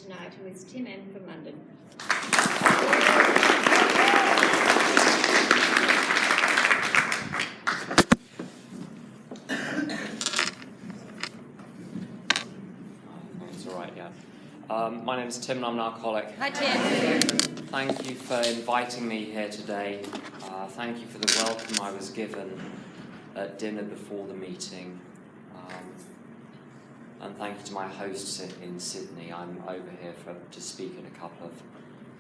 tonight, who is Tim M from London. It's all right, yeah. My name is Tim and I'm an alcoholic. Hi, Tim. Thank you for inviting me here today. Thank you for the welcome I was given at dinner before the meeting. And thank you to my hosts in Sydney. I'm over here to speak at a couple of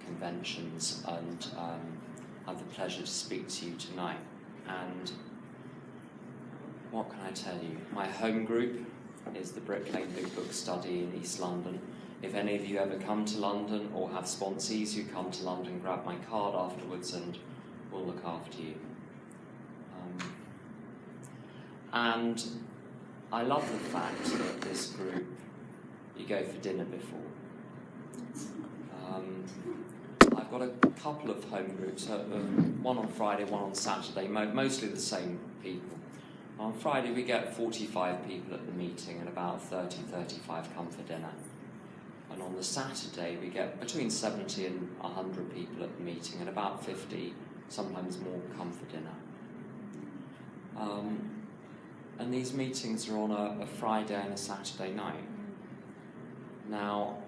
conventions and have the pleasure to speak to you tonight. And what can I tell you? My home group is the Brick Lane Big Book Study in East London. If any of you ever come to London or have sponsees who come to London, grab my card afterwards and we'll look after you. And I love the fact that this group, you go for dinner before. I've got a couple of home groups, one on Friday, one on Saturday, mostly the same people. On Friday we get 45 people at the meeting and about 30-35 come for dinner. And on the Saturday we get between 70 and 100 people at the meeting and about 50, sometimes more, come for dinner. And these meetings are on a Friday and a Saturday night. Now,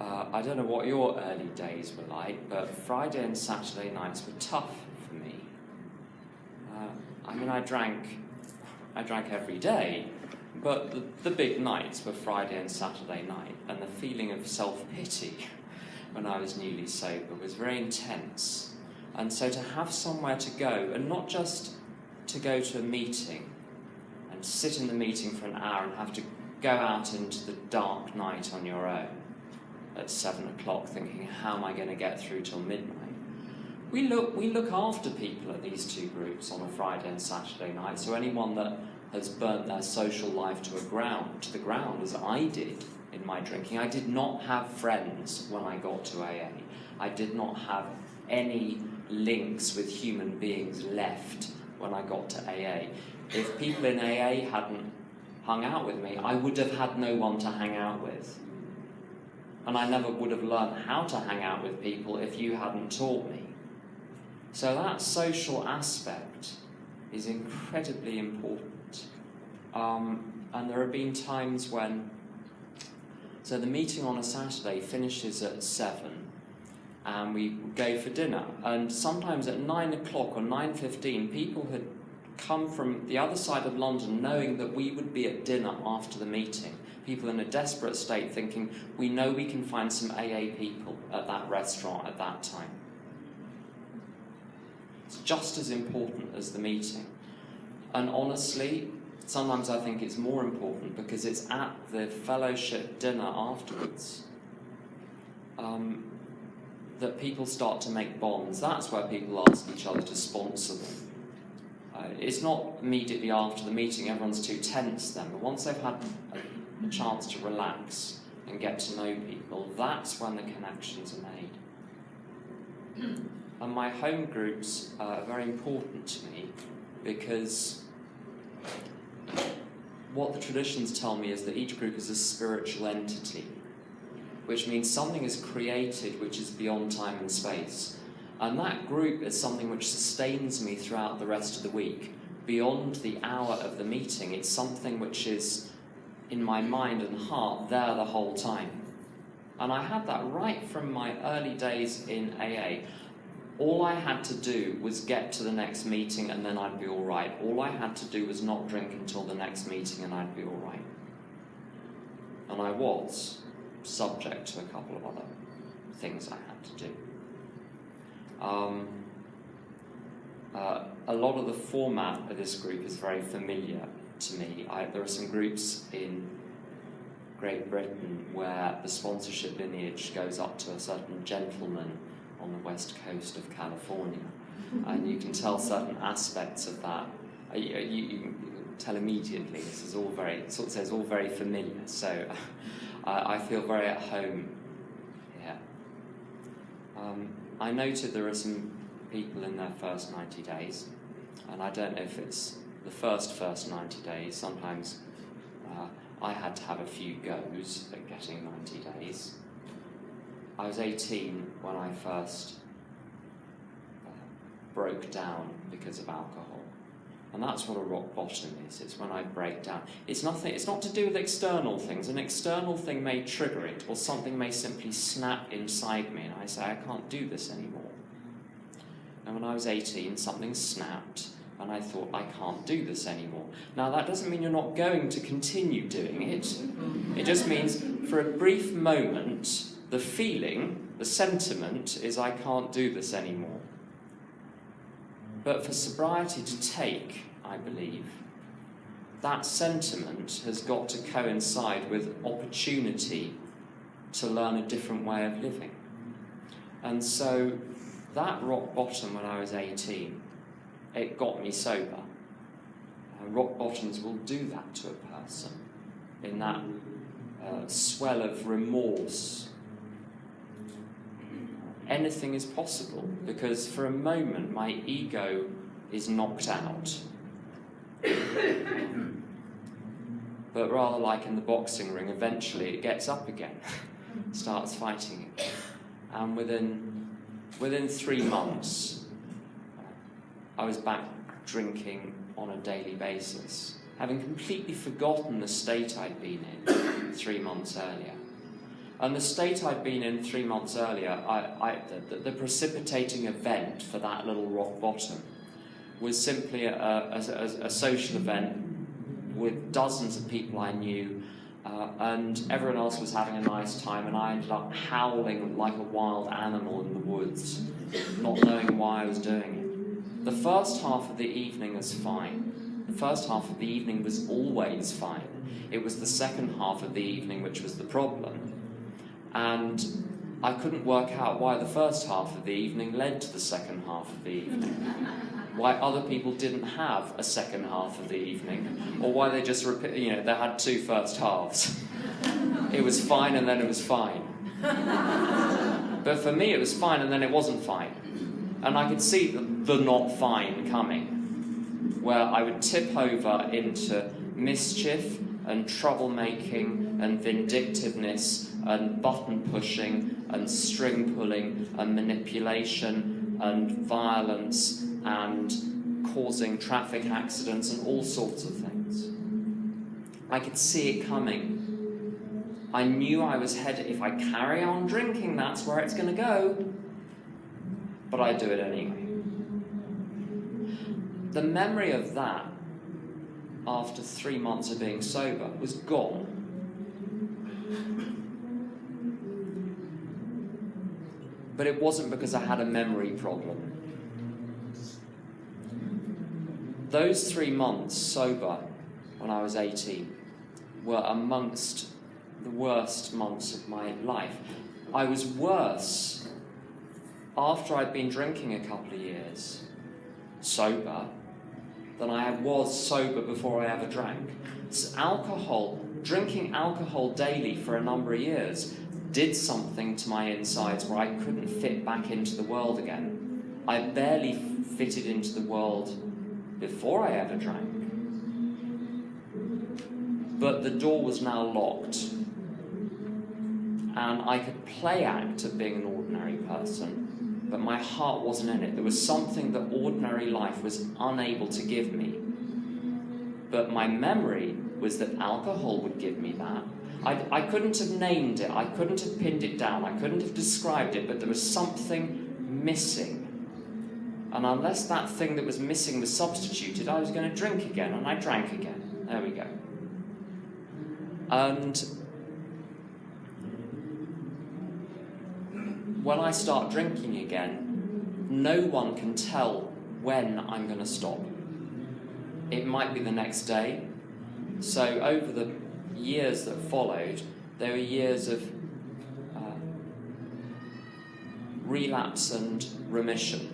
I don't know what your early days were like, but Friday and Saturday nights were tough for me. I mean, I drank every day, but the big nights were Friday and Saturday night, and the feeling of self-pity when I was newly sober was very intense. And so to have somewhere to go, and not just to go to a meeting, and sit in the meeting for an hour and have to go out into the dark night on your own at 7 o'clock thinking, how am I going to get through till midnight? We look after people at these two groups on a Friday and Saturday night, so anyone that has burnt their social life to the ground, as I did in my drinking. I did not have friends when I got to AA. I did not have any links with human beings left when I got to AA. If people in AA hadn't hung out with me, I would have had no one to hang out with. And I never would have learned how to hang out with people if you hadn't taught me. So that social aspect is incredibly important. And there have been times when, so the meeting on a Saturday finishes at 7 and we go for dinner. And sometimes at 9 o'clock or 9:15, people had come from the other side of London knowing that we would be at dinner after the meeting. People in a desperate state thinking, we know we can find some AA people at that restaurant at that time. It's just as important as the meeting. And honestly, sometimes I think it's more important because it's at the fellowship dinner afterwards that people start to make bonds. That's where people ask each other to sponsor them. It's not immediately after the meeting, everyone's too tense then, but once they've had a chance to relax and get to know people, that's when the connections are made. And my home groups are very important to me because what the traditions tell me is that each group is a spiritual entity, which means something is created which is beyond time and space. And that group is something which sustains me throughout the rest of the week. Beyond the hour of the meeting, it's something which is in my mind and heart there the whole time. And I had that right from my early days in AA. All I had to do was get to the next meeting and then I'd be all right. All I had to do was not drink until the next meeting and I'd be all right. And I was subject to a couple of other things I had to do. A lot of the format of this group is very familiar to me. There are some groups in Great Britain where the sponsorship lineage goes up to a certain gentleman on the west coast of California, and you can tell certain aspects of that. You can tell immediately. This is all very, sort of says, all very familiar. So I feel very at home here. I noted there are some people in their first 90 days, and I don't know if it's the first 90 days. Sometimes I had to have a few goes at getting 90 days. I was 18 when I first broke down because of alcohol. And that's what a rock bottom is. It's when I break down. It's not to do with external things. An external thing may trigger it, or something may simply snap inside me and I say, I can't do this anymore. And when I was 18, something snapped and I thought, I can't do this anymore. Now that doesn't mean you're not going to continue doing it. It just means for a brief moment, the feeling, the sentiment is I can't do this anymore. But for sobriety to take, I believe, that sentiment has got to coincide with opportunity to learn a different way of living. And so that rock bottom when I was 18, it got me sober. Rock bottoms will do that to a person in that swell of remorse. Anything is possible, because for a moment my ego is knocked out. But rather like in the boxing ring, eventually it gets up again, starts fighting again. And within 3 months, I was back drinking on a daily basis, having completely forgotten the state I'd been in 3 months earlier. And the state I'd been in 3 months earlier, the precipitating event for that little rock bottom was simply a social event with dozens of people I knew, and everyone else was having a nice time, and I ended up howling like a wild animal in the woods, not knowing why I was doing it. The first half of the evening was fine. The first half of the evening was always fine. It was the second half of the evening which was the problem. And I couldn't work out why the first half of the evening led to the second half of the evening. Why other people didn't have a second half of the evening, or why they just they had 2 first halves. It was fine and then it was fine. But for me it was fine and then it wasn't fine. And I could see the not fine coming, where I would tip over into mischief and troublemaking and vindictiveness and button pushing and string pulling and manipulation and violence and causing traffic accidents and all sorts of things. I could see it coming. I knew I was headed, if I carry on drinking, that's where it's going to go. But I do it anyway. The memory of that, after 3 months of being sober, was gone. But it wasn't because I had a memory problem. Those 3 months sober, when I was 18, were amongst the worst months of my life. I was worse after I'd been drinking a couple of years, sober, than I was sober before I ever drank. So drinking alcohol daily for a number of years did something to my insides where I couldn't fit back into the world again. I barely fitted into the world before I ever drank. But the door was now locked, and I could play act at being an ordinary person, but my heart wasn't in it. There was something that ordinary life was unable to give me. But my memory was that alcohol would give me that. I couldn't have named it, I couldn't have pinned it down, I couldn't have described it, but there was something missing. And unless that thing that was missing was substituted, I was going to drink again, and I drank again. There we go. And when I start drinking again, no one can tell when I'm going to stop. It might be the next day. So over the years that followed, there were years of relapse and remission.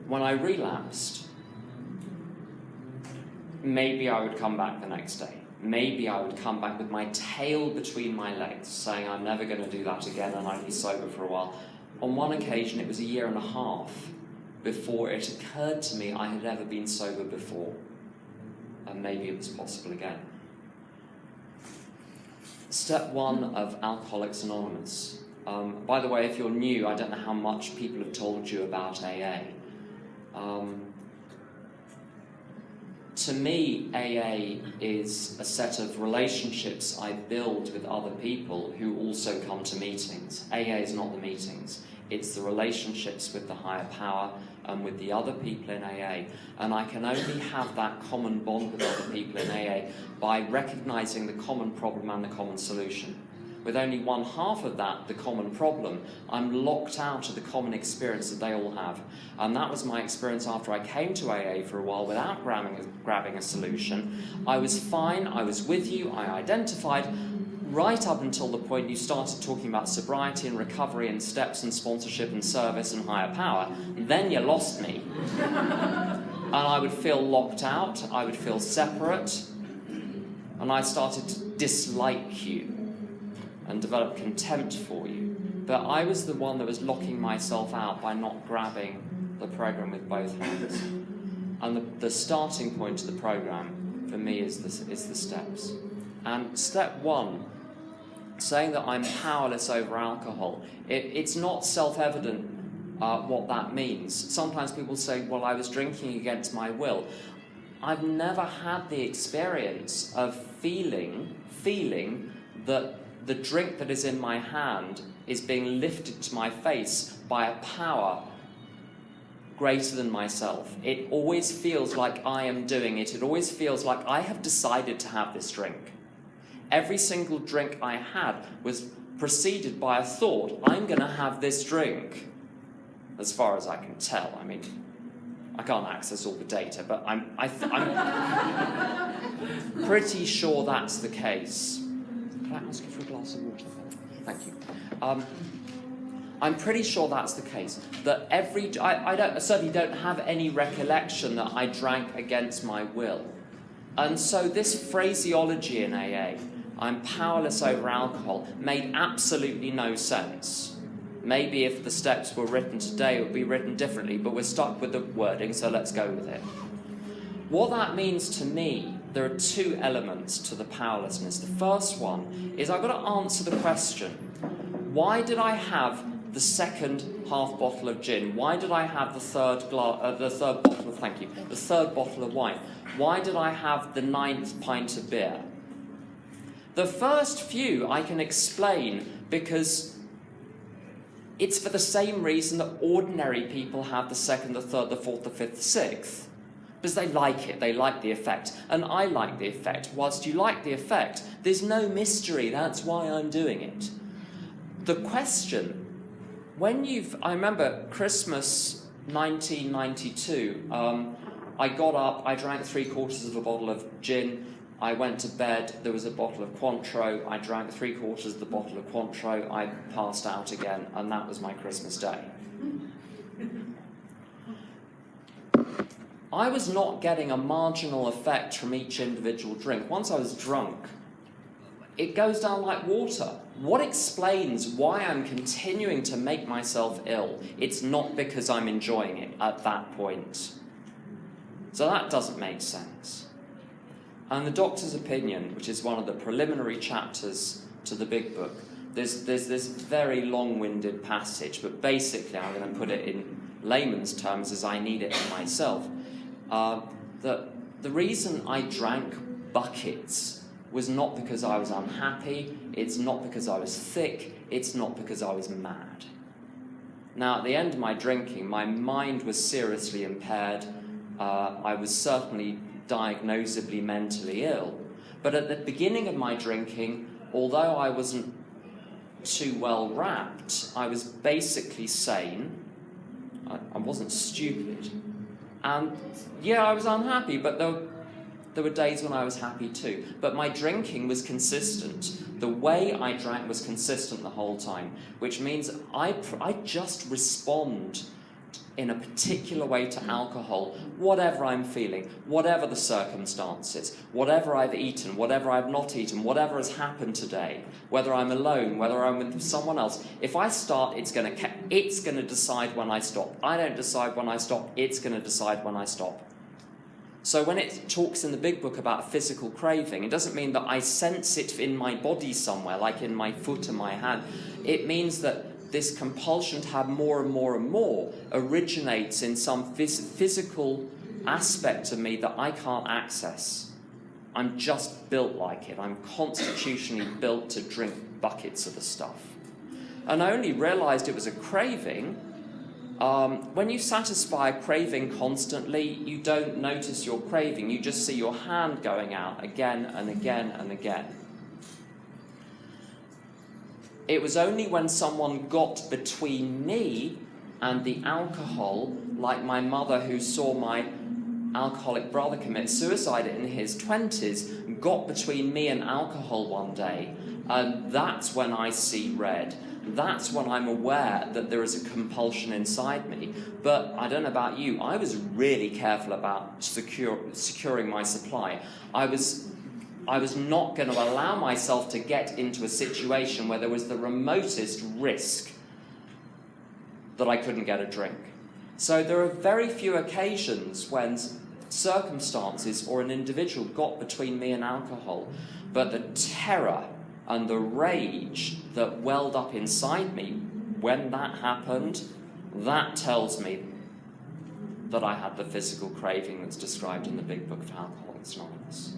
When I relapsed, maybe I would come back the next day. Maybe I would come back with my tail between my legs, saying I'm never going to do that again, and I'd be sober for a while. On one occasion, it was 1.5 years before it occurred to me I had ever been sober before, and maybe it was possible again. Step 1 of Alcoholics Anonymous. By the way, if you're new, I don't know how much people have told you about AA. To me, AA is a set of relationships I build with other people who also come to meetings. AA is not the meetings. It's the relationships with the higher power and with the other people in AA. And I can only have that common bond with other people in AA by recognizing the common problem and the common solution. With only one half of that, the common problem, I'm locked out of the common experience that they all have. And that was my experience after I came to AA for a while without grabbing a solution. I was fine, I was with you, I identified, right up until the point you started talking about sobriety and recovery and steps and sponsorship and service and higher power. Then you lost me. And I would feel locked out, I would feel separate, and I started to dislike you and develop contempt for you. But I was the one that was locking myself out by not grabbing the program with both hands. And the starting point of the program for me is the steps. And step 1, saying that I'm powerless over alcohol, it's not self-evident what that means. Sometimes people say, well, I was drinking against my will. I've never had the experience of feeling that the drink that is in my hand is being lifted to my face by a power greater than myself. It always feels like I am doing it. It always feels like I have decided to have this drink. Every single drink I had was preceded by a thought, I'm going to have this drink. As far as I can tell. I mean, I can't access all the data, but I'm pretty sure that's the case. Can I ask you for a glass of water? Thank you. I'm pretty sure that's the case. That I certainly don't have any recollection that I drank against my will. And so this phraseology in AA, I'm powerless over alcohol, made absolutely no sense. Maybe if the steps were written today, it would be written differently, but we're stuck with the wording, so let's go with it. What that means to me, there are 2 elements to the powerlessness. The first one is I've got to answer the question, why did I have the second half bottle of gin? Why did I have the third bottle of wine? Why did I have the 9th pint of beer? The first few I can explain because it's for the same reason that ordinary people have the 2nd, the 3rd, the 4th, the 5th, the 6th. Because they like it, they like the effect. And I like the effect. Whilst you like the effect, there's no mystery, that's why I'm doing it. The question, I remember Christmas 1992, I got up, I drank 3/4 of a bottle of gin, I went to bed, there was a bottle of Cointreau, I drank 3/4 of the bottle of Cointreau, I passed out again, and that was my Christmas day. I was not getting a marginal effect from each individual drink. Once I was drunk, it goes down like water. What explains why I'm continuing to make myself ill? It's not because I'm enjoying it at that point. So that doesn't make sense. And the doctor's opinion, which is one of the preliminary chapters to the big book, there's this very long-winded passage, but basically I'm going to put it in layman's terms as I need it for myself. That the reason I drank buckets was not because I was unhappy, it's not because I was thick, it's not because I was mad. Now, at the end of my drinking, my mind was seriously impaired. I was certainly diagnosably mentally ill. But at the beginning of my drinking, although I wasn't too well wrapped, I was basically sane. I wasn't stupid. And yeah, I was unhappy, but there were days when I was happy too. But my drinking was consistent. The way I drank was consistent the whole time, which means I just respond in a particular way to alcohol, whatever I'm feeling, whatever the circumstances, whatever I've eaten, whatever I've not eaten, whatever has happened today, whether I'm alone, whether I'm with someone else. If I start, it's going to decide when I stop. I don't decide when I stop, it's going to decide when I stop. So when it talks in the big book about physical craving, it doesn't mean that I sense it in my body somewhere, like in my foot and my hand. It means that this compulsion to have more and more and more originates in some physical aspect of me that I can't access. I'm just built like it. I'm constitutionally built to drink buckets of the stuff. And I only realized it was a craving. When you satisfy a craving constantly, you don't notice your craving. You just see your hand going out again and again and again. It was only when someone got between me and the alcohol, like my mother who saw my alcoholic brother commit suicide in his 20s, got between me and alcohol one day, and that's when I see red. That's when I'm aware that there is a compulsion inside me. But I don't know about you, I was really careful about securing my supply. I was not going to allow myself to get into a situation where there was the remotest risk that I couldn't get a drink. So there are very few occasions when circumstances or an individual got between me and alcohol, but the terror and the rage that welled up inside me when that happened, that tells me that I had the physical craving that's described in the big book of Alcoholics Anonymous.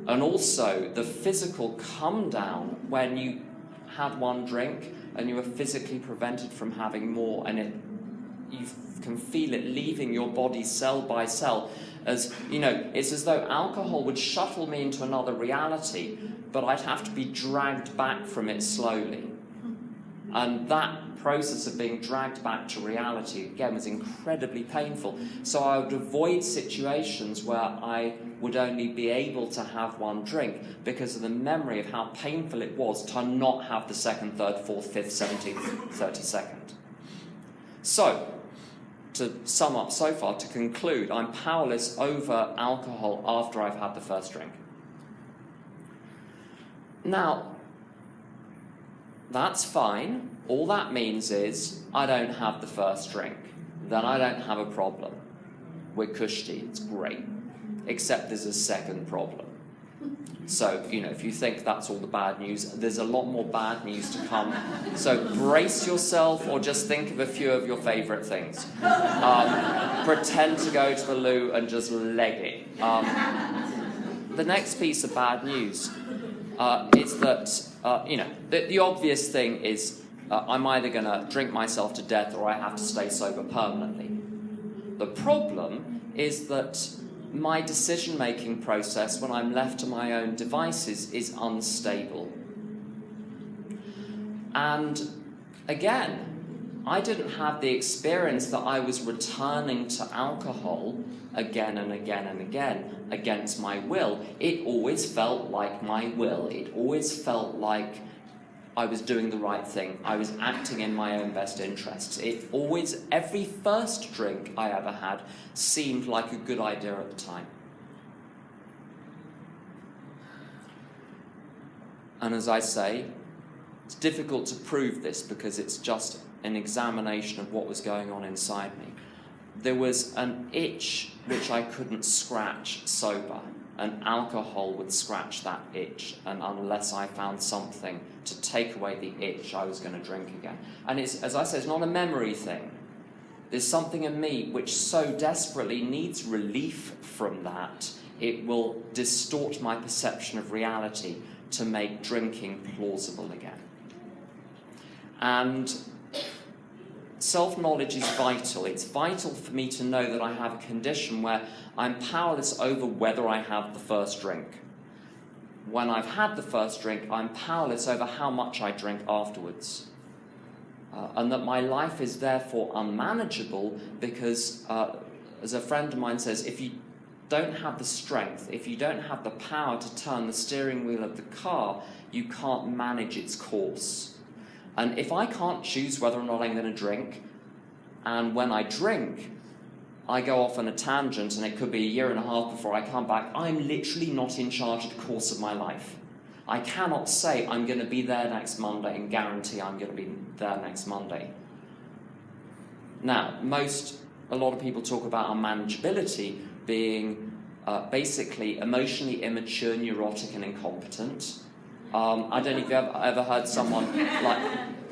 And also the physical come down when you had one drink and you were physically prevented from having more, and you can feel it leaving your body cell by cell. As you know, it's as though alcohol would shuttle me into another reality, but I'd have to be dragged back from it slowly. And that process of being dragged back to reality, again, was incredibly painful. So I would avoid situations where I would only be able to have one drink because of the memory of how painful it was to not have the second, third, fourth, fifth, 17th, 32nd. So, to sum up so far, to conclude, I'm powerless over alcohol after I've had the first drink. Now, that's fine. All that means is I don't have the first drink. Then I don't have a problem. We're cushy, it's great. Except there's a second problem. So, if you think that's all the bad news, there's a lot more bad news to come. So brace yourself, or just think of a few of your favourite things. Pretend to go to the loo and just leg it. The next piece of bad news is that, the obvious thing is I'm either going to drink myself to death or I have to stay sober permanently. The problem is that my decision-making process when I'm left to my own devices is unstable. And again, I didn't have the experience that I was returning to alcohol again and again and again against my will. It always felt like my will. It always felt like I was doing the right thing. I was acting in my own best interests. Every first drink I ever had seemed like a good idea at the time. And as I say, it's difficult to prove this because it's just an examination of what was going on inside me. There was an itch which I couldn't scratch sober, and alcohol would scratch that itch, and unless I found something to take away the itch, I was going to drink again. And it's, as I said, it's not a memory thing. There's something in me which so desperately needs relief from that, it will distort my perception of reality to make drinking plausible again. And self-knowledge is vital. It's vital for me to know that I have a condition where I'm powerless over whether I have the first drink. When I've had the first drink, I'm powerless over how much I drink afterwards. And that my life is therefore unmanageable because, as a friend of mine says, if you don't have the strength, if you don't have the power to turn the steering wheel of the car, you can't manage its course. And if I can't choose whether or not I'm going to drink, and when I drink, I go off on a tangent and it could be a year and a half before I come back, I'm literally not in charge of the course of my life. I cannot say I'm going to be there next Monday and guarantee I'm going to be there next Monday. Now, most a lot of people talk about unmanageability being basically emotionally immature, neurotic, and incompetent. I don't know if you've ever heard someone like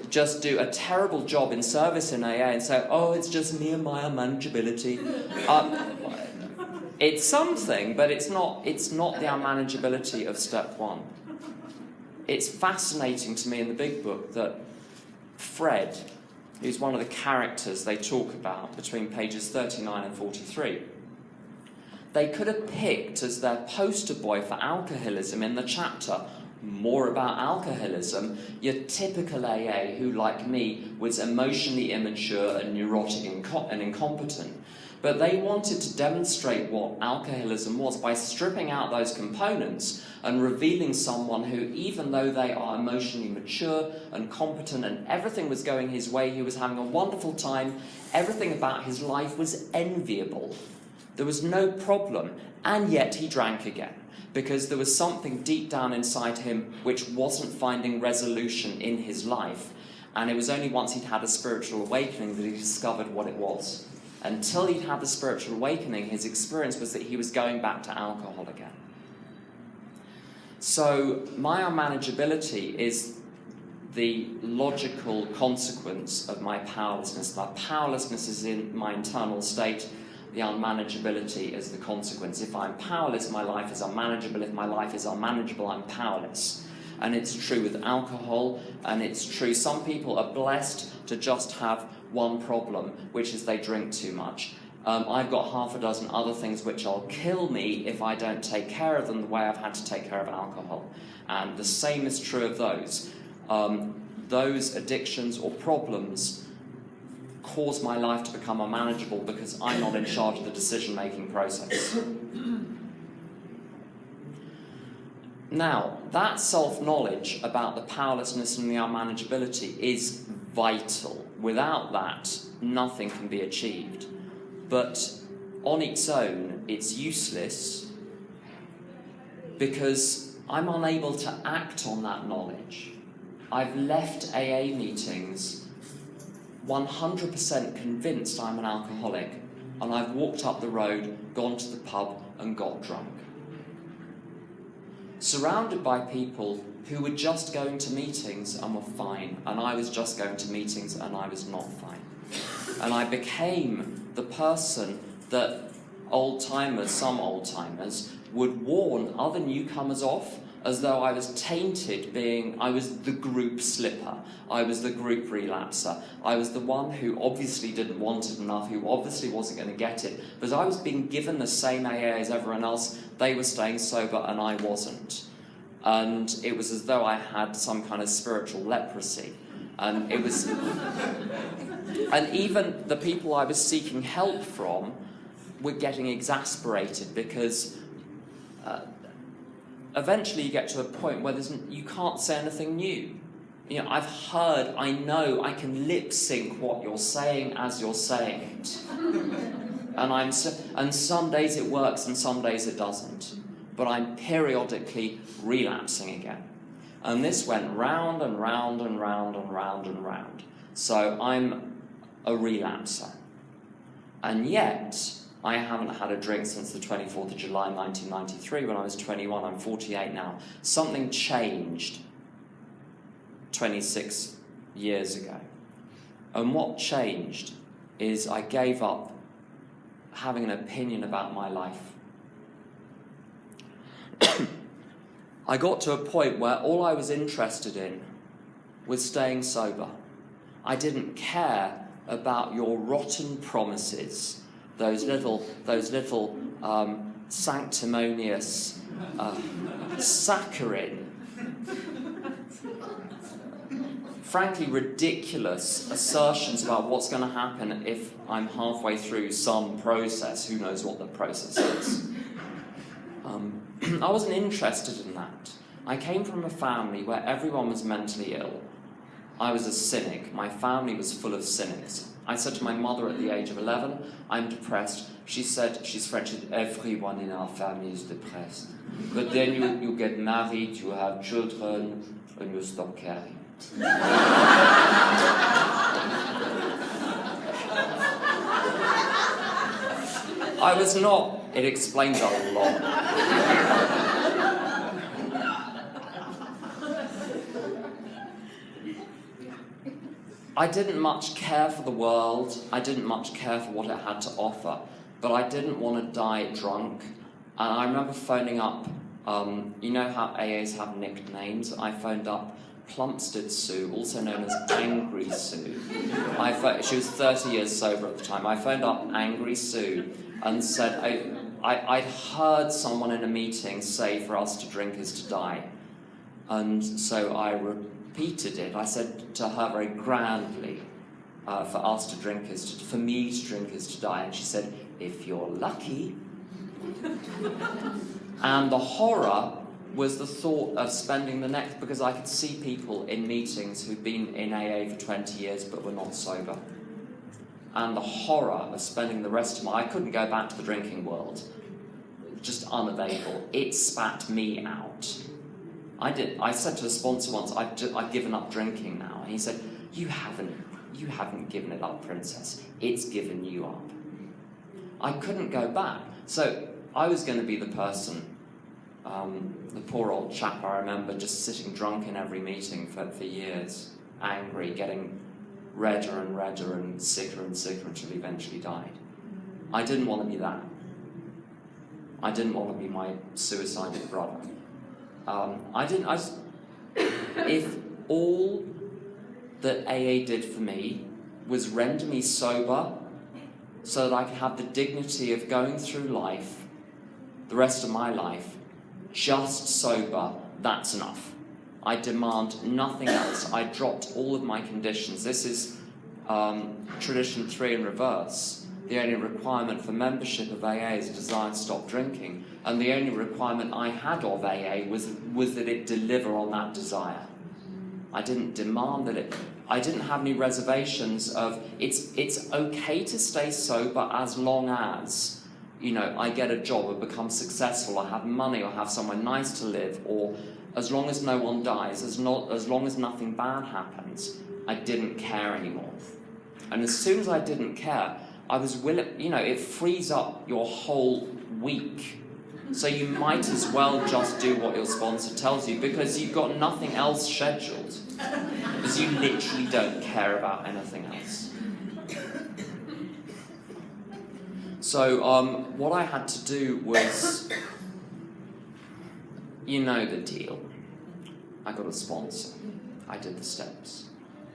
just do a terrible job in service in AA and say, oh, it's just me and my unmanageability. It's something, but it's not the unmanageability of step one. It's fascinating to me in the big book that Fred, who's one of the characters they talk about between pages 39 and 43, they could have picked as their poster boy for alcoholism in the chapter more about alcoholism, your typical AA who, like me, was emotionally immature and neurotic and incompetent. But they wanted to demonstrate what alcoholism was by stripping out those components and revealing someone who, even though they are emotionally mature and competent and everything was going his way, he was having a wonderful time, everything about his life was enviable. There was no problem, and yet he drank again, because there was something deep down inside him which wasn't finding resolution in his life, and it was only once he'd had a spiritual awakening that he discovered what it was. Until he'd had the spiritual awakening, his experience was that he was going back to alcohol again. So my unmanageability is the logical consequence of my powerlessness. My powerlessness is in my internal state. The unmanageability is the consequence. If I'm powerless, my life is unmanageable. If my life is unmanageable, I'm powerless. And it's true with alcohol, and it's true. Some people are blessed to just have one problem, which is they drink too much. I've got half a dozen other things which will kill me if I don't take care of them the way I've had to take care of alcohol. And the same is true of those. Those addictions or problems cause my life to become unmanageable because I'm not in charge of the decision-making process. Now, that self-knowledge about the powerlessness and the unmanageability is vital. Without that, nothing can be achieved. But on its own, it's useless because I'm unable to act on that knowledge. I've left AA meetings 100% convinced I'm an alcoholic, and I've walked up the road, gone to the pub, and got drunk. Surrounded by people who were just going to meetings and were fine, and I was just going to meetings and I was not fine. And I became the person that some old-timers, would warn other newcomers off as though I was tainted I was the group slipper, I was the group relapser, I was the one who obviously didn't want it enough, who obviously wasn't going to get it, because I was being given the same AA as everyone else. They were staying sober and I wasn't. And it was as though I had some kind of spiritual leprosy. And it was... and even the people I was seeking help from were getting exasperated because eventually you get to a point where you can't say anything new. You know, I've heard, I know, I can lip sync what you're saying as you're saying it. And some days it works and some days it doesn't. But I'm periodically relapsing again. And this went round and round and round and round and round. So I'm a relapser. And yet, I haven't had a drink since the 24th of July 1993 when I was 21. I'm 48 now. Something changed 26 years ago. And what changed is I gave up having an opinion about my life. I got to a point where all I was interested in was staying sober. I didn't care about your rotten promises, those little sanctimonious, saccharine, frankly ridiculous assertions about what's going to happen if I'm halfway through some process. Who knows what the process is? I wasn't interested in that. I came from a family where everyone was mentally ill. I was a cynic. My family was full of cynics. I said to my mother at the age of 11, I'm depressed. She said, she's French, everyone in our family is depressed. But then you get married, you have children, and you stop caring. I was not. It explains a lot. I didn't much care for the world. I didn't much care for what it had to offer. But I didn't want to die drunk. And I remember phoning up, you know how AAs have nicknames? I phoned up Plumstead Sue, also known as Angry Sue. She was 30 years sober at the time. I phoned up Angry Sue and said, I'd heard someone in a meeting say for us to drink is to die. And so I repeated it. I said to her very grandly, for us to drink is to, for me to drink is to die. And she said, if you're lucky. And the horror was the thought of spending the next, because I could see people in meetings who'd been in AA for 20 years but were not sober. And the horror of spending the rest of my, I couldn't go back to the drinking world. Just unavailable. It spat me out. I said to a sponsor once, I've given up drinking now. And he said, you haven't given it up, princess. It's given you up. I couldn't go back. So I was going to be the person, the poor old chap I remember just sitting drunk in every meeting for years, angry, getting redder and sicker until he eventually died. I didn't want to be that. I didn't want to be my suicidal brother. If all that AA did for me was render me sober so that I could have the dignity of going through life, the rest of my life, just sober, that's enough. I demand nothing else. I dropped all of my conditions. This is tradition 3 in reverse. The only requirement for membership of AA is a desire to stop drinking. And the only requirement I had of AA was that it deliver on that desire. I didn't demand that it... I didn't have any reservations of, it's okay to stay sober as long as, you know, I get a job or become successful or have money or have somewhere nice to live, or as long as no one dies, as long as nothing bad happens. I didn't care anymore. And as soon as I didn't care, I was willing, you know, it frees up your whole week. So you might as well just do what your sponsor tells you, because you've got nothing else scheduled. Because you literally don't care about anything else. So what I had to do was, you know the deal. I got a sponsor. I did the steps.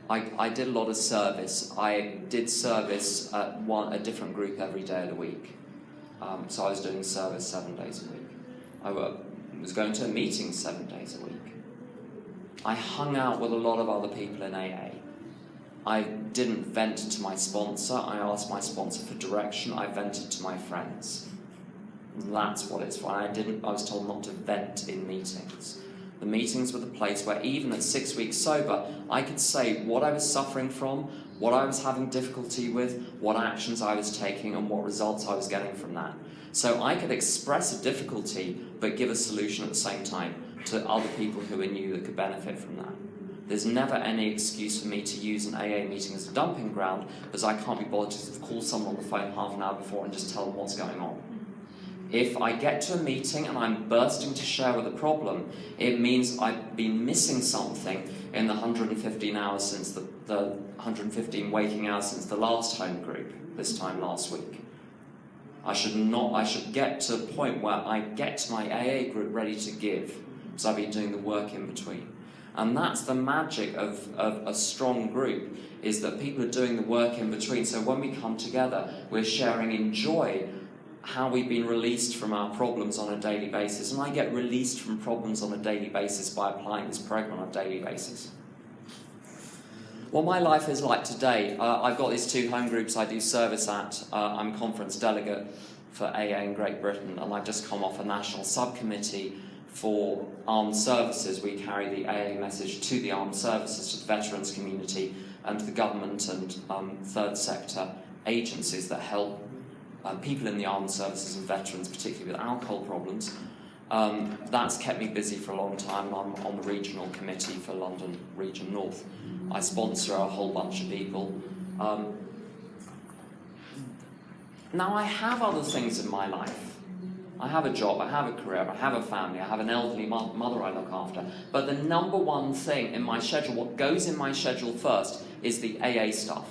I did a lot of service. I did service at a different group every day of the week. So I was doing service 7 days a week. I was going to a meeting 7 days a week. I hung out with a lot of other people in AA. I didn't vent to my sponsor. I asked my sponsor for direction. I vented to my friends. And that's what it's for. I was told not to vent in meetings. The meetings were the place where, even at 6 weeks sober, I could say what I was suffering from, what I was having difficulty with, what actions I was taking, and what results I was getting from that. So I could express a difficulty, but give a solution at the same time to other people who I knew that could benefit from that. There's never any excuse for me to use an AA meeting as a dumping ground, because I can't be bothered to call someone on the phone half an hour before and just tell them what's going on. If I get to a meeting and I'm bursting to share with a problem, it means I've been missing something in the 115 hours since the 115 waking hours since the last home group, this time last week. I should get to a point where I get to my AA group ready to give, because I've been doing the work in between. And that's the magic of a strong group, is that people are doing the work in between. So when we come together, we're sharing in joy how we've been released from our problems on a daily basis. And I get released from problems on a daily basis by applying this program on a daily basis. What my life is like today, I've got these 2 home groups I do service at. I'm conference delegate for AA in Great Britain, and I've just come off a national subcommittee for armed services. We carry the AA message to the armed services, to the veterans community, and to the government and third sector agencies that help people in the armed services and veterans, particularly with alcohol problems. That's kept me busy for a long time. I'm on the regional committee for London Region North. I sponsor a whole bunch of people. Now, I have other things in my life. I have a job, I have a career, I have a family, I have an elderly mother I look after. But the number one thing in my schedule, what goes in my schedule first, is the AA stuff.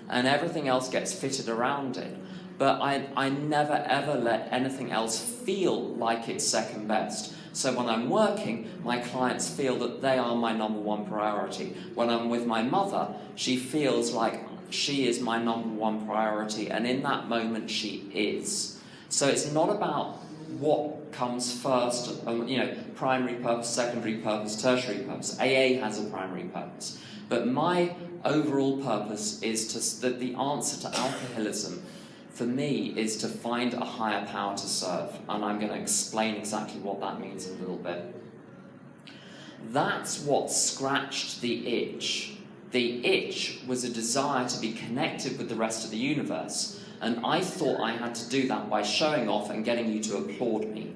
And everything else gets fitted around it. But I never ever let anything else feel like it's second best. So when I'm working, my clients feel that they are my number one priority. When I'm with my mother, she feels like she is my number one priority, and in that moment she is. So it's not about what comes first, primary purpose, secondary purpose, tertiary purpose. AA has a primary purpose. But my overall purpose is that the answer to alcoholism, for me, is to find a higher power to serve. And I'm going to explain exactly what that means in a little bit. That's what scratched the itch. The itch was a desire to be connected with the rest of the universe. And I thought I had to do that by showing off and getting you to applaud me,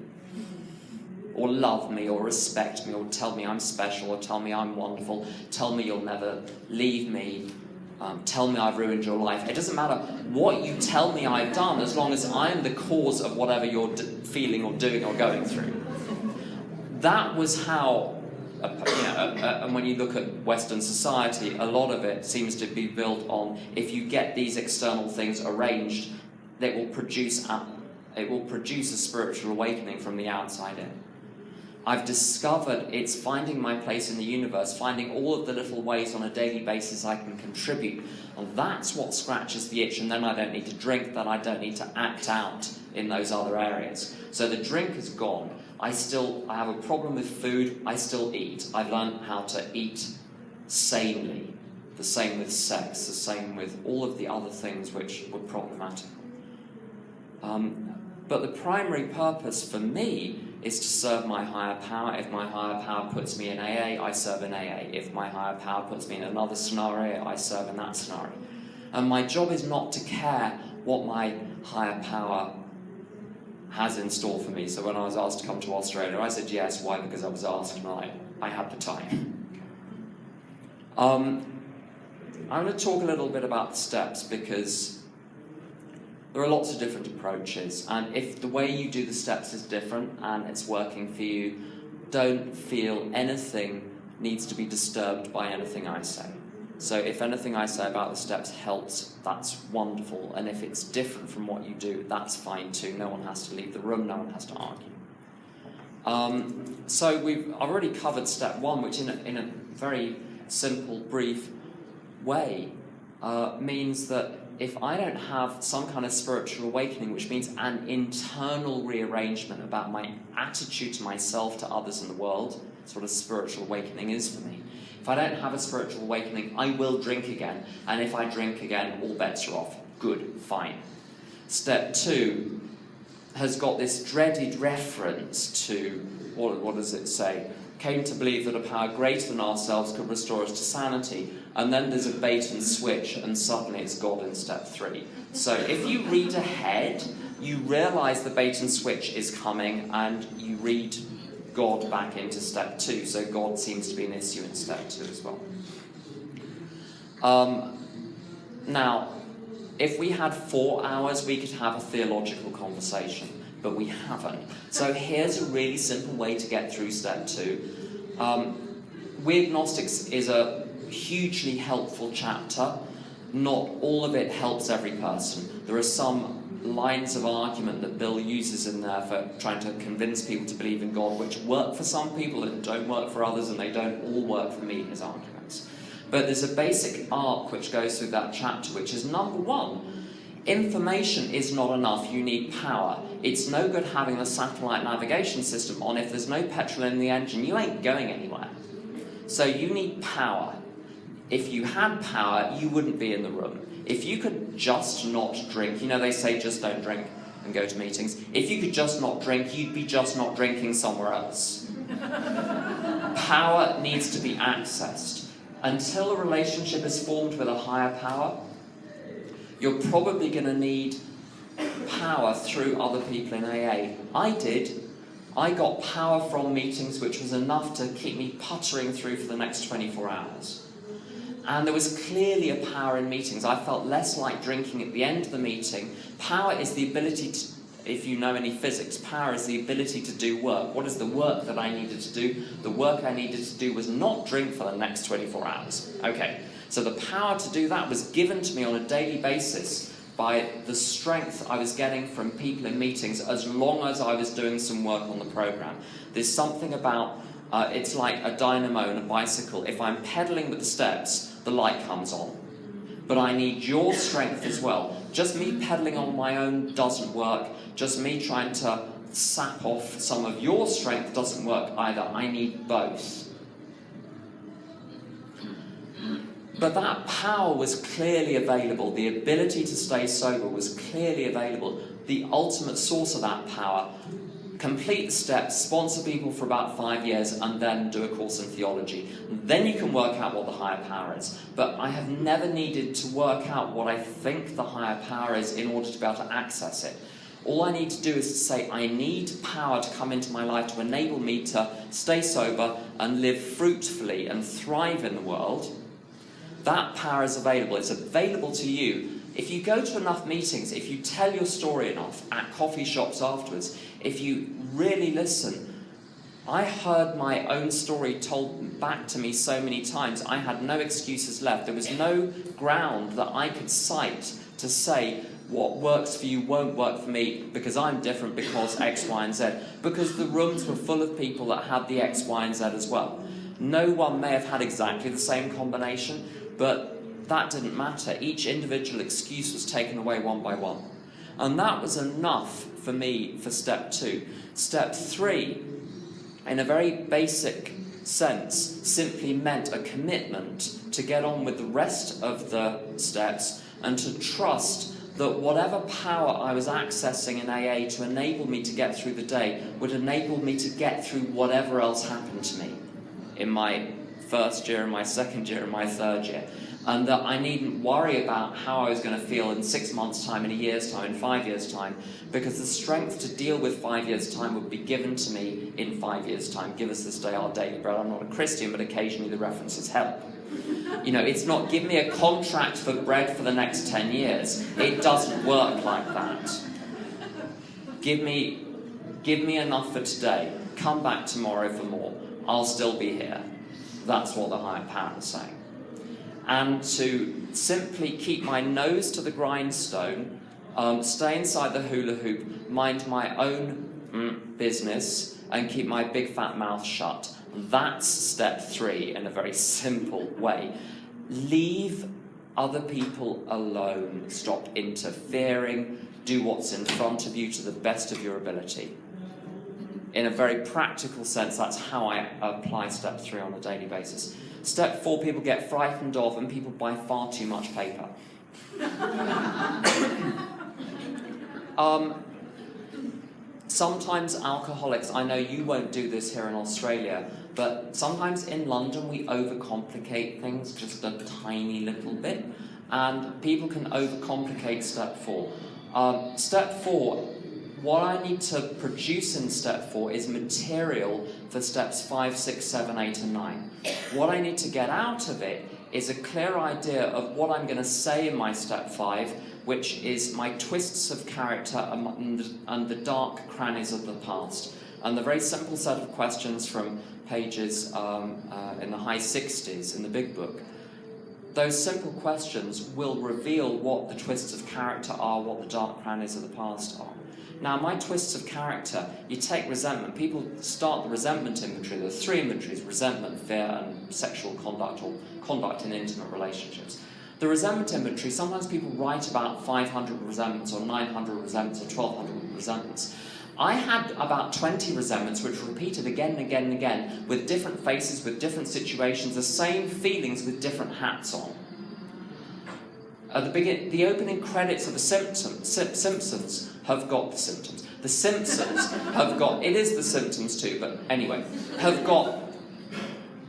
or love me, or respect me, or tell me I'm special, or tell me I'm wonderful, tell me you'll never leave me, tell me I've ruined your life. It doesn't matter what you tell me I've done, as long as I'm the cause of whatever you're feeling or doing or going through. That was how, and when you look at Western society, a lot of it seems to be built on, if you get these external things arranged, it will produce a spiritual awakening from the outside in. I've discovered it's finding my place in the universe, finding all of the little ways on a daily basis I can contribute, and that's what scratches the itch. And then I don't need to drink, then I don't need to act out in those other areas. So the drink is gone. I have a problem with food, I still eat. I've learned how to eat sanely. The same with sex, the same with all of the other things which were problematic. But the primary purpose for me is to serve my higher power. If my higher power puts me in AA, I serve in AA. If my higher power puts me in another scenario, I serve in that scenario. And my job is not to care what my higher power has in store for me. So when I was asked to come to Australia, I said yes. Why? Because I was asked and I had the time. I'm going to talk a little bit about the steps, because there are lots of different approaches, and if the way you do the steps is different and it's working for you, don't feel anything needs to be disturbed by anything I say. So if anything I say about the steps helps, that's wonderful. And if it's different from what you do, that's fine too. No one has to leave the room, no one has to argue. So I've already covered step one, which in a very simple, brief way means that if I don't have some kind of spiritual awakening, which means an internal rearrangement about my attitude to myself, to others in the world, that's what a spiritual awakening is for me. If I don't have a spiritual awakening, I will drink again. And if I drink again, all bets are off. Good, fine. Step two has got this dreaded reference to, what does it say? Came to believe that a power greater than ourselves could restore us to sanity. And then there's a bait and switch, and suddenly it's God in step three. So if you read ahead, you realise the bait and switch is coming, and you read God back into step two. So God seems to be an issue in step two as well. Now, if we had 4 hours, we could have a theological conversation, but we haven't. So here's a really simple way to get through step two. We Agnostics is a hugely helpful chapter. Not all of it helps every person. There are some lines of argument that Bill uses in there for trying to convince people to believe in God, which work for some people and don't work for others, and they don't all work for me, his arguments. But there's a basic arc which goes through that chapter, which is number one, information is not enough, you need power. It's no good having a satellite navigation system on if there's no petrol in the engine, you ain't going anywhere. So you need power. If you had power, you wouldn't be in the room. If you could just not drink, they say just don't drink and go to meetings. If you could just not drink, you'd be just not drinking somewhere else. Power needs to be accessed. Until a relationship is formed with a higher power, you're probably going to need power through other people in AA. I did. I got power from meetings which was enough to keep me puttering through for the next 24 hours. And there was clearly a power in meetings. I felt less like drinking at the end of the meeting. Power is the ability to, if you know any physics, power is the ability to do work. What is the work that I needed to do? The work I needed to do was not drink for the next 24 hours. Okay, so the power to do that was given to me on a daily basis by the strength I was getting from people in meetings as long as I was doing some work on the program. There's something about, it's like a dynamo and a bicycle. If I'm pedaling with the steps, the light comes on. But I need your strength as well. Just me pedaling on my own doesn't work. Just me trying to sap off some of your strength doesn't work either. I need both. But that power was clearly available. The ability to stay sober was clearly available. The ultimate source of that power: complete the steps, sponsor people for about 5 years, and then do a course in theology. Then you can work out what the higher power is. But I have never needed to work out what I think the higher power is in order to be able to access it. All I need to do is to say, I need power to come into my life to enable me to stay sober and live fruitfully and thrive in the world. That power is available. It's available to you. If you go to enough meetings, if you tell your story enough at coffee shops afterwards, if you really listen. I heard my own story told back to me so many times, I had no excuses left. There was no ground that I could cite to say what works for you won't work for me because I'm different because X, Y, and Z. Because the rooms were full of people that had the X, Y, and Z as well. No one may have had exactly the same combination, but that didn't matter. Each individual excuse was taken away one by one. And that was enough for me for step 2. Step 3, in a very basic sense, simply meant a commitment to get on with the rest of the steps and to trust that whatever power I was accessing in AA to enable me to get through the day would enable me to get through whatever else happened to me in my first year, in my second year, in my third year. And that I needn't worry about how I was going to feel in 6 months' time, in a year's time, in 5 years' time, because the strength to deal with 5 years' time would be given to me in 5 years' time. Give us this day our daily bread. I'm not a Christian, but occasionally the references help. You know, it's not give me a contract for bread for the next 10 years. It doesn't work like that. Give me enough for today. Come back tomorrow for more. I'll still be here. That's what the higher power is saying. And to simply keep my nose to the grindstone, stay inside the hula hoop, mind my own business, and keep my big fat mouth shut. That's step 3 in a very simple way. Leave other people alone. Stop interfering. Do what's in front of you to the best of your ability. In a very practical sense, that's how I apply step 3 on a daily basis. Step 4, people get frightened of, and people buy far too much paper. Sometimes alcoholics, I know you won't do this here in Australia, but sometimes in London we overcomplicate things just a tiny little bit, and people can overcomplicate step 4. Step 4, what I need to produce in step 4 is material for steps 5, 6, 7, 8, and 9. What I need to get out of it is a clear idea of what I'm going to say in my step 5, which is my twists of character and the dark crannies of the past. And the very simple set of questions from pages in the high 60s in the big book, those simple questions will reveal what the twists of character are, what the dark crannies of the past are. Now, my twists of character, you take resentment. People start the resentment inventory. There are 3 inventories: resentment, fear, and sexual conduct, or conduct in intimate relationships. The resentment inventory, sometimes people write about 500 resentments, or 900 resentments, or 1,200 resentments. I had about 20 resentments which repeated again and again and again, with different faces, with different situations, the same feelings with different hats on. At the beginning, the opening credits of The Simpsons have got The Symptoms. The Simpsons have got, it is The Symptoms too, but anyway, have got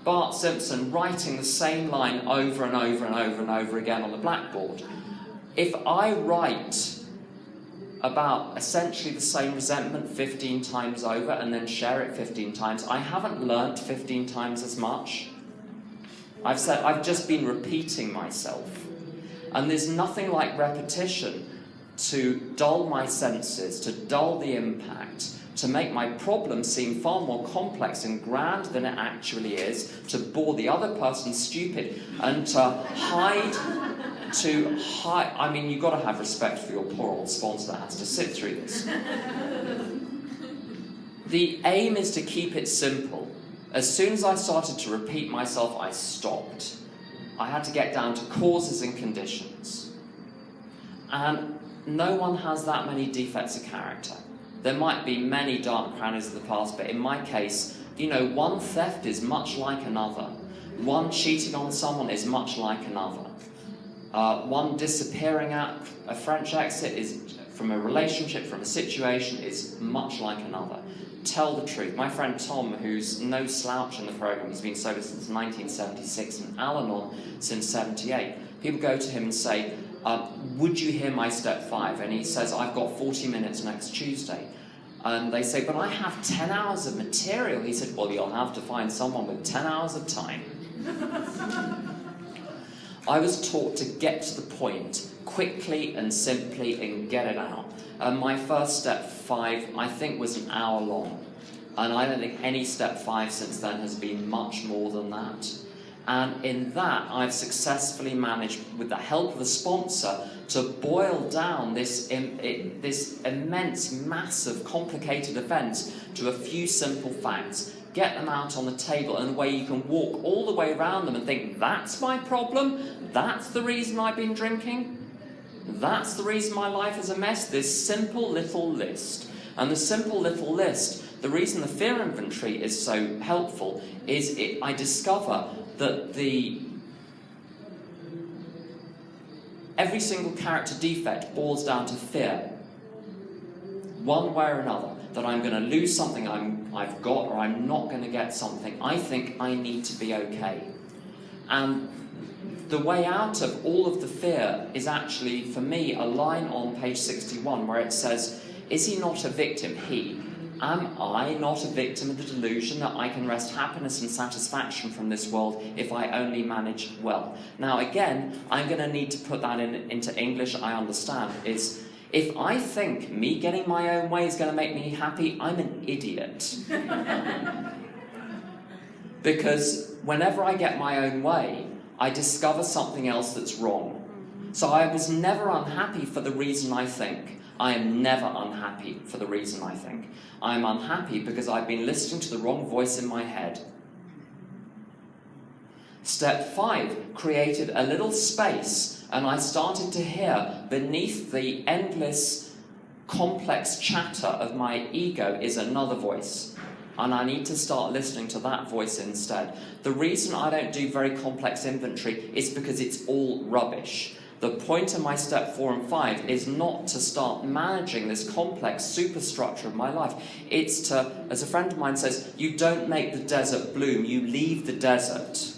Bart Simpson writing the same line over and over and over and over again on the blackboard. If I write about essentially the same resentment 15 times over and then share it 15 times, I haven't learnt 15 times as much. I've just been repeating myself. And there's nothing like repetition to dull my senses, to dull the impact, to make my problem seem far more complex and grand than it actually is, to bore the other person stupid, and to hide. I mean, you've got to have respect for your poor old sponsor that has to sit through this. The aim is to keep it simple. As soon as I started to repeat myself, I stopped. I had to get down to causes and conditions. And no one has that many defects of character. There might be many dark crannies of the past, but in my case, one theft is much like another. One cheating on someone is much like another. One disappearing at a French exit is from a relationship, from a situation, is much like another. Tell the truth. My friend Tom, who's no slouch in the program, he's been sober since 1976 and Al-Anon since 78. People go to him and say, would you hear my step 5? And he says, I've got 40 minutes next Tuesday. And they say, but I have 10 hours of material. He said, well, you'll have to find someone with 10 hours of time. I was taught to get to the point quickly and simply and get it out. My first step 5, I think, was an hour long. And I don't think any step 5 since then has been much more than that. And in that, I've successfully managed, with the help of a sponsor, to boil down this immense, massive, complicated event to a few simple facts, get them out on the table in a way you can walk all the way around them and think, that's my problem? That's the reason I've been drinking? That's the reason my life is a mess? This simple little list. And the simple little list, the reason the fear inventory is so helpful is I discover that every single character defect boils down to fear, one way or another, that I'm going to lose something I've got, or I'm not going to get something. I think I need to be okay. And the way out of all of the fear is actually, for me, a line on page 61 where it says, is he not a victim? He. Am I not a victim of the delusion that I can wrest happiness and satisfaction from this world if I only manage well? Now again, I'm going to need to put that into English, I understand, is if I think me getting my own way is going to make me happy, I'm an idiot. Because whenever I get my own way, I discover something else that's wrong. So I was never unhappy for the reason I think. I am never unhappy for the reason I think. I'm unhappy because I've been listening to the wrong voice in my head. Step 5 created a little space, and I started to hear beneath the endless, complex chatter of my ego is another voice. And I need to start listening to that voice instead. The reason I don't do very complex inventory is because it's all rubbish. The point of my step 4 and 5 is not to start managing this complex superstructure of my life. It's to, as a friend of mine says, you don't make the desert bloom, you leave the desert.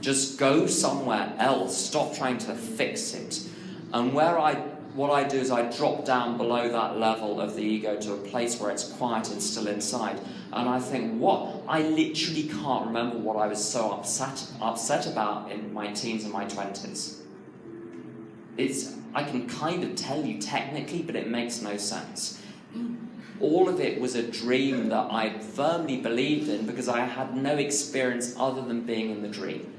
Just go somewhere else, stop trying to fix it. And what I do is I drop down below that level of the ego to a place where it's quiet and still inside. And I think, I literally can't remember what I was so upset about in my teens and my 20s. I can kind of tell you technically, but it makes no sense. All of it was a dream that I firmly believed in because I had no experience other than being in the dream.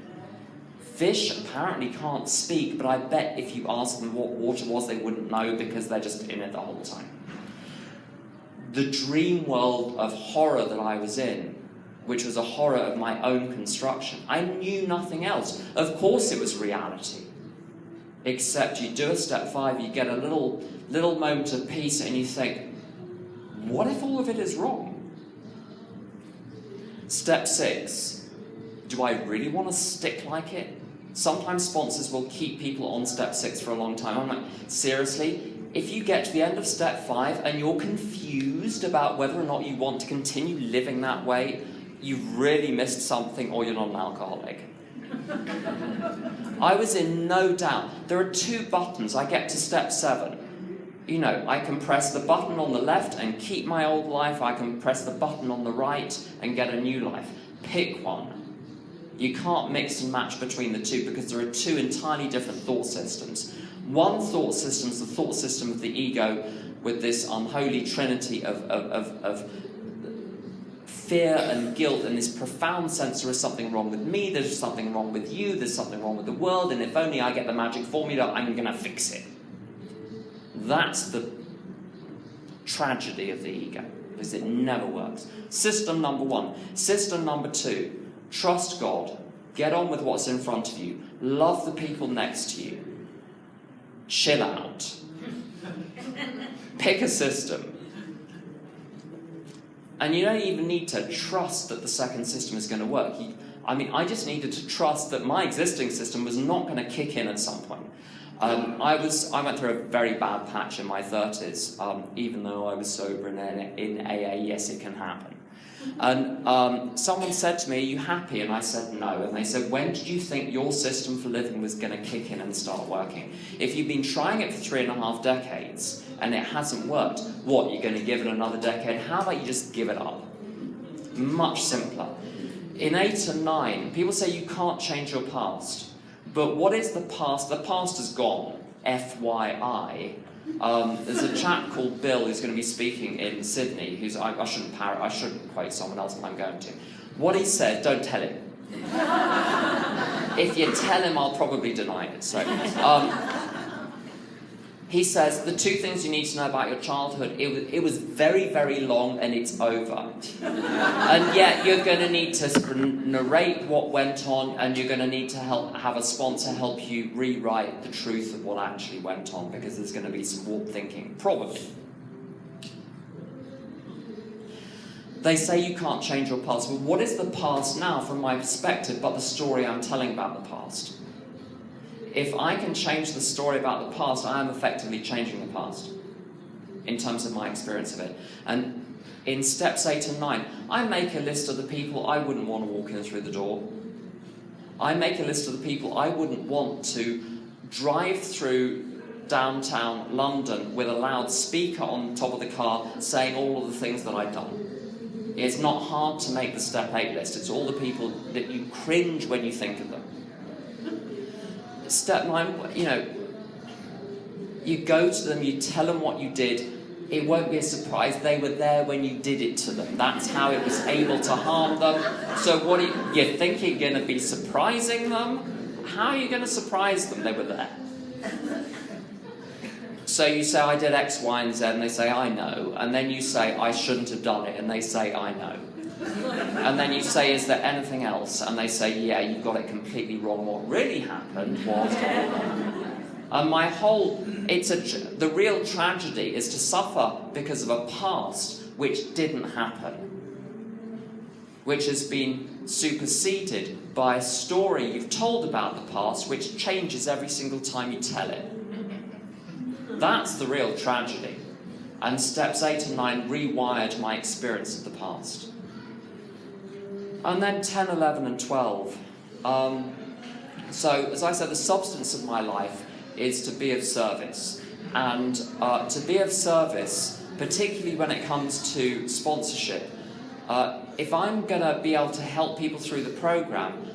Fish apparently can't speak, but I bet if you asked them what water was, they wouldn't know because they're just in it the whole time. The dream world of horror that I was in, which was a horror of my own construction, I knew nothing else. Of course it was reality. Except you do a step 5, you get a little moment of peace and you think, what if all of it is wrong? Step 6, do I really want to stick like it? Sometimes sponsors will keep people on step 6 for a long time. I'm like, seriously? If you get to the end of step 5 and you're confused about whether or not you want to continue living that way, you've really missed something or you're not an alcoholic. I was in no doubt. There are 2 buttons. I get to step 7. I can press the button on the left and keep my old life. I can press the button on the right and get a new life. Pick one. You can't mix and match between the two because there are two entirely different thought systems. One thought system is the thought system of the ego with this unholy trinity of fear and guilt and this profound sense there is something wrong with me, there's something wrong with you, there's something wrong with the world, and if only I get the magic formula, I'm going to fix it. That's the tragedy of the ego, because it never works. System number one. System number two, trust God. Get on with what's in front of you. Love the people next to you. Chill out. Pick a system. And you don't even need to trust that the second system is going to work. I just needed to trust that my existing system was not going to kick in at some point. I went through a very bad patch in my 30s, even though I was sober in AA. Yes, it can happen. And someone said to me, "Are you happy?" And I said, "No." And they said, "When did you think your system for living was going to kick in and start working? If you've been trying it for 3.5 decades and it hasn't worked, what, you're going to give it another decade? How about you just give it up?" Much simpler. In 8 and 9, people say you can't change your past. But what is the past? The past is gone. FYI. There's a chap called Bill who's going to be speaking in Sydney, I shouldn't quote someone else, but I'm going to. What he said, don't tell him. If you tell him, I'll probably deny it. So, he says, the two things you need to know about your childhood, it was very, very long and it's over. And yet you're going to need to narrate what went on, and you're going to need to have a sponsor help you rewrite the truth of what actually went on, because there's going to be some warped thinking, probably. They say you can't change your past. Well, what is the past now from my perspective but the story I'm telling about the past? If I can change the story about the past, I am effectively changing the past in terms of my experience of it. And in steps 8 and 9, I make a list of the people I wouldn't want to walk in through the door. I make a list of the people I wouldn't want to drive through downtown London with a loudspeaker on top of the car saying all of the things that I've done. It's not hard to make the step 8 list. It's all the people that you cringe when you think of them. Step 9, you go to them, you tell them what you did. It won't be a surprise. They were there when you did it to them. That's how it was able to harm them. So what you think you're going to be surprising them? How are you going to surprise them? They were there. So you say, I did X, Y, and Z, and they say, I know. And then you say, I shouldn't have done it, and they say, I know. And then you say, is there anything else? And they say, yeah, you got it completely wrong. What really happened was... And the real tragedy is to suffer because of a past which didn't happen, which has been superseded by a story you've told about the past which changes every single time you tell it. That's the real tragedy. And steps 8 and 9 rewired my experience of the past. And then 10, 11, and 12. So, as I said, the substance of my life is to be of service. And to be of service, particularly when it comes to sponsorship, if I'm going to be able to help people through the program,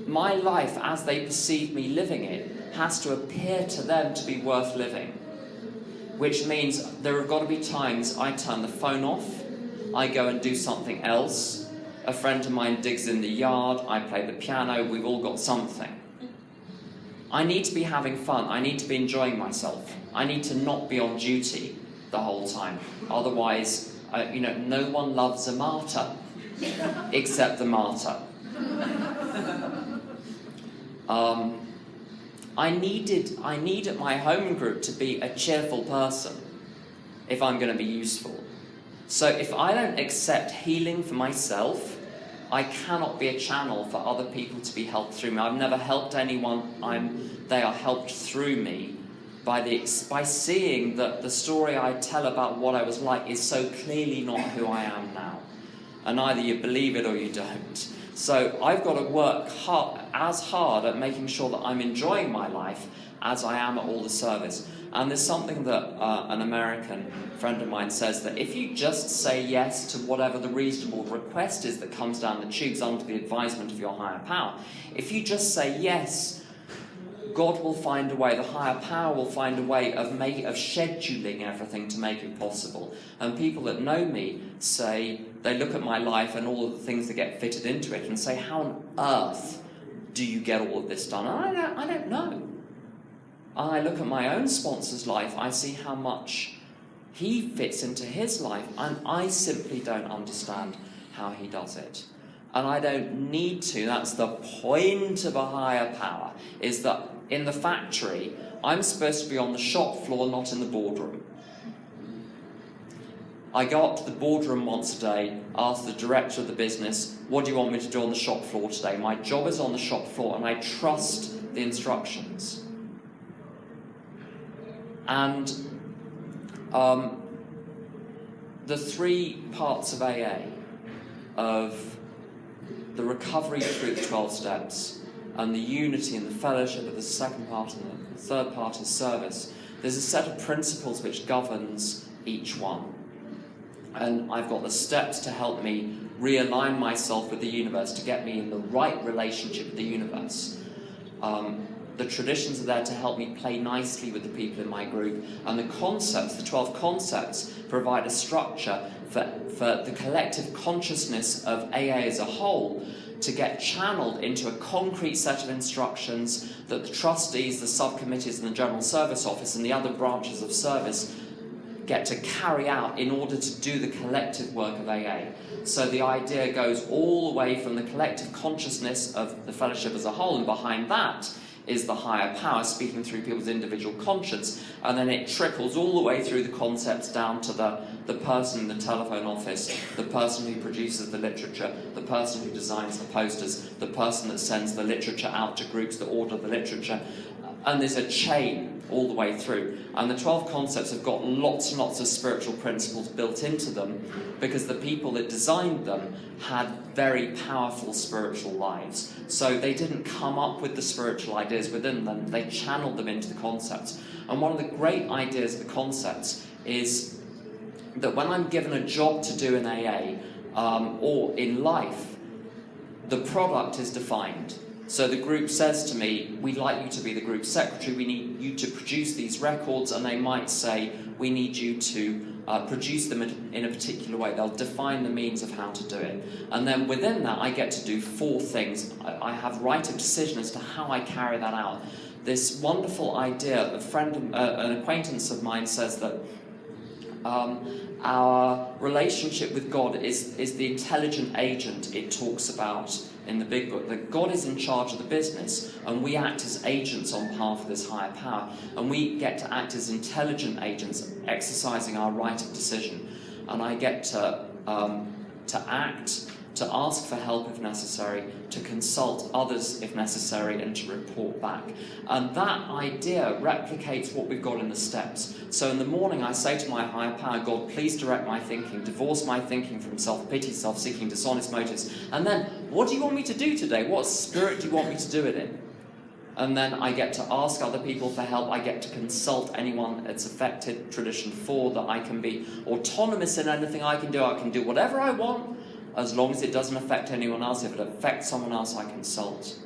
my life, as they perceive me living it, has to appear to them to be worth living. Which means there have got to be times I turn the phone off, I go and do something else, a friend of mine digs in the yard, I play the piano, we've all got something. I need to be having fun, I need to be enjoying myself, I need to not be on duty the whole time. Otherwise, no one loves a martyr, except the martyr. I needed my home group to be a cheerful person if I'm going to be useful. So if I don't accept healing for myself, I cannot be a channel for other people to be helped through me. I've never helped anyone. They are helped through me by seeing that the story I tell about what I was like is so clearly not who I am now. and either you believe it or you don't. So I've got to work hard at making sure that I'm enjoying my life as I am at all the service. And there's something that an American friend of mine says, that if you just say yes to whatever the reasonable request is that comes down the tubes under the advisement of your higher power, if you just say yes, God will find a way, the higher power will find a way of scheduling everything to make it possible. And people that know me say, they look at my life and all of the things that get fitted into it and say, how on earth do you get all of this done? And I don't know. I look at my own sponsor's life, I see how much he fits into his life, and I simply don't understand how he does it. And I don't need to. That's the point of a higher power, is that in the factory, I'm supposed to be on the shop floor, not in the boardroom. I go up to the boardroom once a day, ask the director of the business, what do you want me to do on the shop floor today? My job is on the shop floor, and I trust the instructions. And the 3 parts of AA, of the recovery through the 12 steps, and the unity and the fellowship of the second part, and the third part is service, there's a set of principles which governs each one. And I've got the steps to help me realign myself with the universe, to get me in the right relationship with the universe. The traditions are there to help me play nicely with the people in my group, and the concepts, the 12 concepts, provide a structure for the collective consciousness of AA as a whole to get channeled into a concrete set of instructions that the trustees, the subcommittees and the General Service Office and the other branches of service get to carry out in order to do the collective work of AA. So the idea goes all the way from the collective consciousness of the fellowship as a whole, and behind that is the higher power speaking through people's individual conscience, and then it trickles all the way through the concepts down to the person in the telephone office, the person who produces the literature, the person who designs the posters, the person that sends the literature out to groups that order the literature, and there's a chain all the way through. And the 12 concepts have got lots and lots of spiritual principles built into them, because the people that designed them had very powerful spiritual lives. So they didn't come up with the spiritual ideas within them, they channeled them into the concepts. And one of the great ideas of the concepts is that when I'm given a job to do in AA, or in life, the product is defined. So the group says to me, we'd like you to be the group secretary, we need you to produce these records, and they might say, we need you to produce them in a particular way. They'll define the means of how to do it. And then within that, I get to do 4 things. I have right of decision as to how I carry that out. This wonderful idea, an acquaintance of mine says that our relationship with God is the intelligent agent it talks about in the big book, that God is in charge of the business and we act as agents on behalf of this higher power, and we get to act as intelligent agents exercising our right of decision. And I get to act, to ask for help if necessary, to consult others if necessary, and to report back. And that idea replicates what we've got in the steps. So in the morning I say to my higher power, God, please direct my thinking, divorce my thinking from self-pity, self-seeking, dishonest motives. And then, what do you want me to do today? What spirit do you want me to do it in? And then I get to ask other people for help. I get to consult anyone that's affected, tradition 4, that I can be autonomous in anything I can do. I can do whatever I want, as long as it doesn't affect anyone else. If it affects someone else, I consult.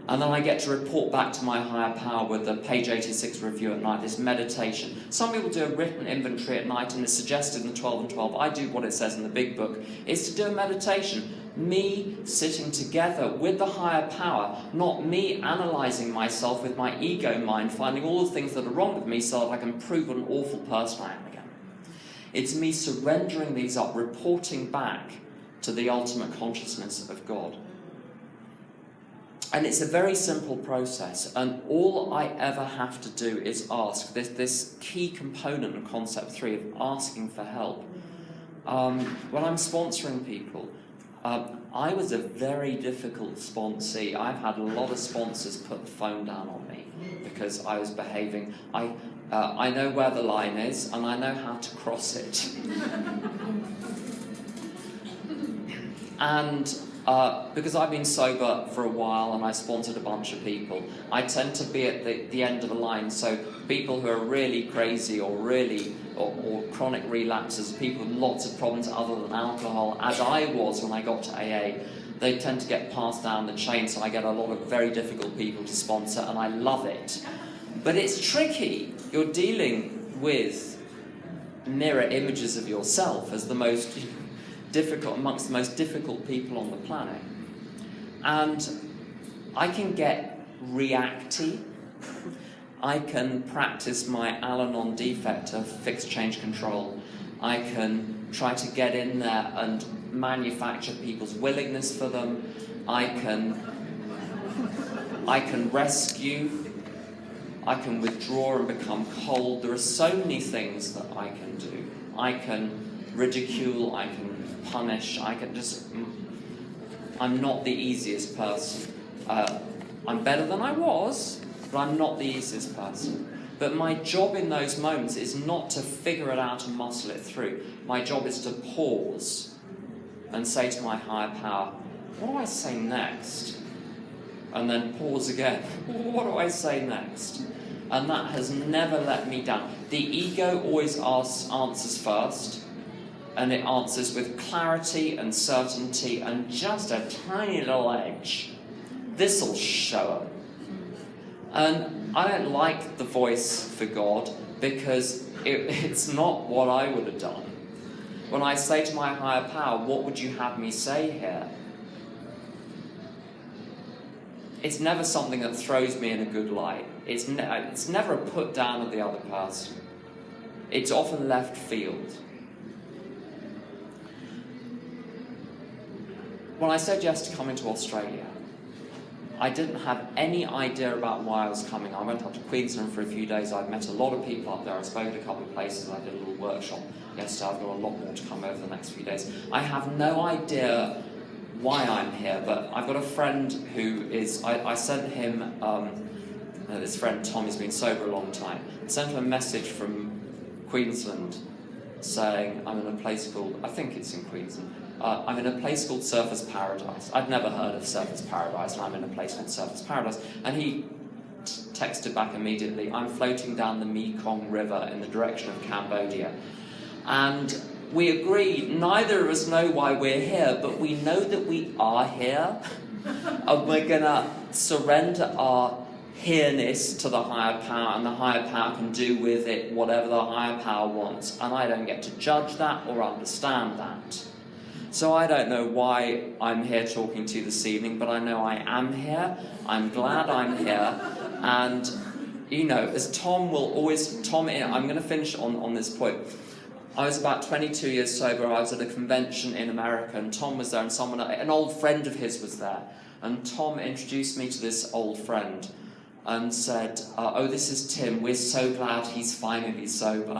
And then I get to report back to my higher power with the page 86 review at night, this meditation. Some people do a written inventory at night, and it's suggested in the 12 and 12. I do what it says in the big book, is to do a meditation. Me sitting together with the higher power, not me analysing myself with my ego mind, finding all the things that are wrong with me so that I can prove what an awful person I am again. It's me surrendering these up, reporting back to the ultimate consciousness of God. And it's a very simple process, and all I ever have to do is ask. This key component of concept 3 of asking for help. When I'm sponsoring people, I was a very difficult sponsee. I've had a lot of sponsors put the phone down on me because I was behaving. I know where the line is, and I know how to cross it. And because I've been sober for a while and I sponsored a bunch of people, I tend to be at the end of the line. So people who are really crazy or chronic relapsers, people with lots of problems other than alcohol, as I was when I got to AA, they tend to get passed down the chain, so I get a lot of very difficult people to sponsor, and I love it. But it's tricky. You're dealing with mirror images of yourself as the most difficult, amongst the most difficult people on the planet. And I can get reacty. I can practice my Al-Anon defect of fixed change control. I can try to get in there and manufacture people's willingness for them. I can rescue. I can withdraw and become cold. There are so many things that I can do. I can ridicule. I can punish. I'm not the easiest person. I'm better than I was, but I'm not the easiest person. But my job in those moments is not to figure it out and muscle it through. My job is to pause and say to my higher power, what do I say next? And then pause again. What do I say next? And that has never let me down. The ego always answers first, and it answers with clarity and certainty and just a tiny little edge. This'll show 'em. And I don't like the voice for God because it's not what I would have done. When I say to my higher power, what would you have me say here? It's never something that throws me in a good light. It's never a put down of the other person. It's often left field. When I said yes to coming to Australia, I didn't have any idea about why I was coming. I went up to Queensland for a few days. I've met a lot of people up there. I spoke at a couple of places. I did a little workshop yesterday. I've got a lot more to come over the next few days. I have no idea why I'm here, but I've got a friend who is... I sent him... this friend, Tom, has been sober a long time. I sent him a message from Queensland saying, I'm in a place called... I think it's in Queensland. I'm in a place called Surfers Paradise. I'd never heard of Surfers Paradise, and I'm in a place called Surfers Paradise. And he texted back immediately, I'm floating down the Mekong River in the direction of Cambodia. And we agreed, neither of us know why we're here, but we know that we are here. And we're going to surrender our here-ness to the higher power, and the higher power can do with it whatever the higher power wants. And I don't get to judge that or understand that. So I don't know why I'm here talking to you this evening, but I know I am here. I'm glad I'm here. And, you know, as Tom will always... I'm going to finish on this point. I was about 22 years sober. I was at a convention in America, and Tom was there, and an old friend of his was there. And Tom introduced me to this old friend and said, oh, this is Tim. We're so glad he's finally sober.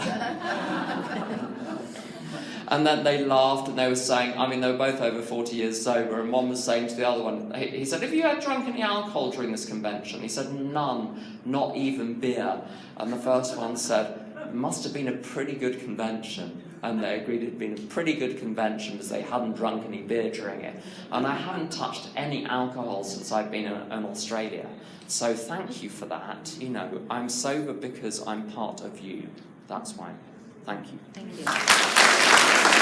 And then they laughed, and they were saying, they were both over 40 years sober, and one was saying to the other one, he said, have you had drunk any alcohol during this convention? He said, none, not even beer. And the first one said, it must have been a pretty good convention. And they agreed it had been a pretty good convention because they hadn't drunk any beer during it. And I haven't touched any alcohol since I've been in Australia. So thank you for that. You know, I'm sober because I'm part of you. That's why. Thank you. Thank you.